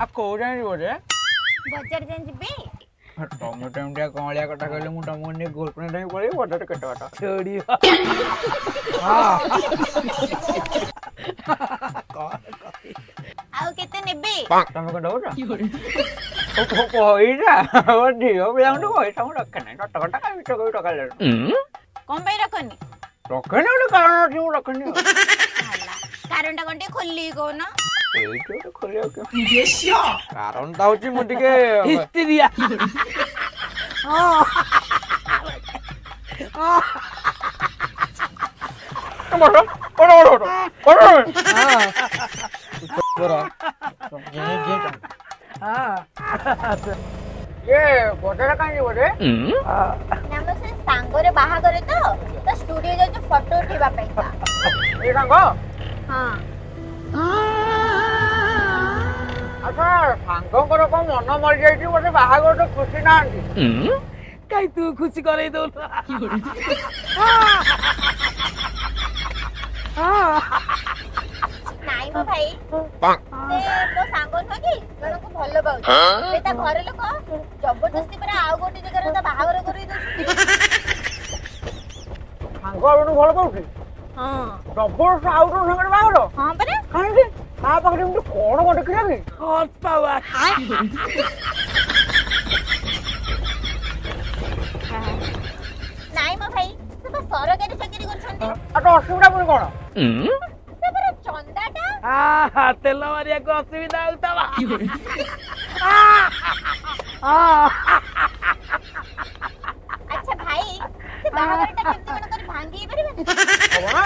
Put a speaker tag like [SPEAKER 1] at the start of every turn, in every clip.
[SPEAKER 1] आ को जाई बोले
[SPEAKER 2] बजार जान जिबे
[SPEAKER 1] टमो टाइम टा कमलिया कथा कहले मु टमो ने गोलफ्रेंड टाइम पड़े बटर कट कटा
[SPEAKER 3] छोड़ी
[SPEAKER 1] हां
[SPEAKER 2] आउ केते नेबे
[SPEAKER 1] तमे को डोरा ओ कोइरा ओ दियो बिलां तो कोइ तम रखने कट कटा का बिट कोइ टका ले
[SPEAKER 2] कोन भाई रखनी
[SPEAKER 1] रखने वाले कारण जो रखने
[SPEAKER 2] हल्ला कारण टा कोनटे खोली को ना
[SPEAKER 1] एइतो खोलियो के कारण ता होची मु टिके
[SPEAKER 3] हिस्ट्रिया
[SPEAKER 1] टमाटो ओरो ये बटर काई बोले
[SPEAKER 2] नाम से सांगरे बाहागरे तो स्टूडियो जा जो फोटो उठेबा पैसा
[SPEAKER 1] ये सांग
[SPEAKER 2] हां
[SPEAKER 1] अच्छा सांगकर को मन मर जाई बोले बाहागर तो खुशी नांती
[SPEAKER 3] काई तू खुशी करे दो
[SPEAKER 2] नाई मो भाई से मो सांग नकी जण को भलो पाउ से ता घर लोक जबरदस्ती पर आउ गोटे जगह ता बाहागर करी दो
[SPEAKER 1] सांग बनु भल पाउठी
[SPEAKER 2] हां
[SPEAKER 1] डबल आउट संगे बाहागर
[SPEAKER 2] हां परे
[SPEAKER 1] काहे आ पाखरे मु कोन कोन देखिरा की
[SPEAKER 3] हॉट पावर
[SPEAKER 2] नाई मो भाई से बस सरकारी चाकरी करछन्ती
[SPEAKER 1] आ तो असुविधा पुनी कोन
[SPEAKER 2] से पर चंदाटा
[SPEAKER 3] आ तेल मारिया को असुविधा होता
[SPEAKER 2] अच्छा भाई से बाहागरटा केमते कोन कर भांगी परबे
[SPEAKER 1] अब ना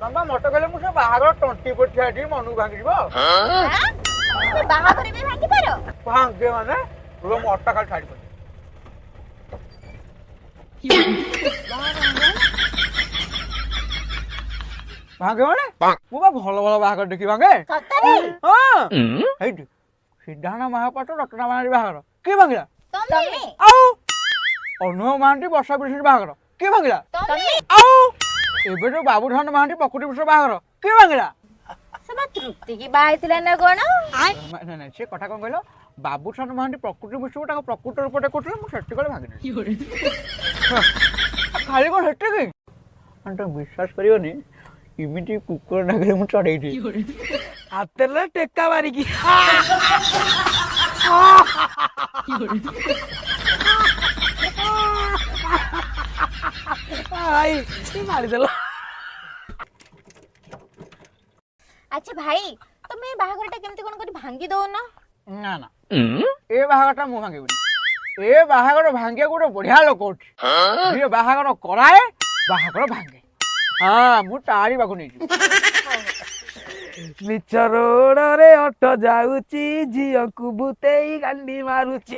[SPEAKER 1] तंबा मटे कहले मु से बाहागर टंटी पठियाटी मनु भांगिबो
[SPEAKER 2] से बाहागर भी भांगी पारो
[SPEAKER 1] भांगे माने रो मोटा खाल छाड़ी पड़े भांगे माने मु बा भलो भलो बाहागर देखि भांगे
[SPEAKER 2] सतरे
[SPEAKER 1] हां हेइट सिद्धाना महापात्र रत्ना मारी बाहागर के भांगिला
[SPEAKER 2] तमे
[SPEAKER 1] आउ अनु मांटी वर्षा बिरसी बाहागर के भांगिला
[SPEAKER 2] तमे
[SPEAKER 1] आउ एबे तो बाबूधान मांटी पकुटी बिरसी बाहागर के भांगिला
[SPEAKER 2] सबा तृप्ति की बाइतिला ना कोन
[SPEAKER 1] नहीं नहीं से कथा कोन कहलो बाबूधान मांटी प्रकृति बिरसी ता प्रकृति रूप देखुतले मु सेtti कले भांगिनी खाली कोन हेटे की अंत विश्वास करियोनी इमिटी कुकुर नागरे मु चढ़ई थी
[SPEAKER 3] हातेले टेक्का मारी की आई मारी देला
[SPEAKER 2] अच्छा भाई तमे बाहागरटा केमते कोन करी भांगी दो ना
[SPEAKER 1] ना ना ए बाहागरटा मु भांगिबनी ए बाहागर भांगे गोटे बढ़िया लोक उठी ये बाहागर कराए बाहागर भांगे हाँ मु तारी बाकु नै
[SPEAKER 3] निच रोड रे ऑटो जाउची जियो को बुतेई गांडी मारुची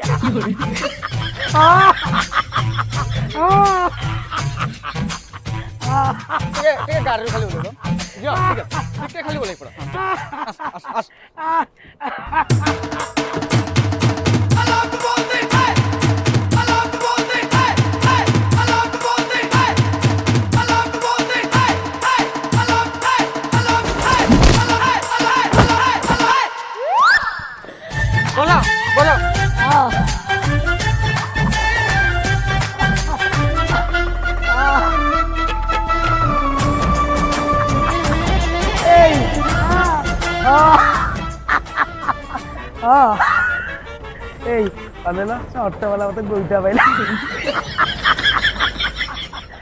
[SPEAKER 1] ये गाड़ी खाली बोलो जो ठीक है खाली बोले पड़ा अस बोलो बोलो
[SPEAKER 3] ए अनेला ऑटो वाला मत गोइटा पाइला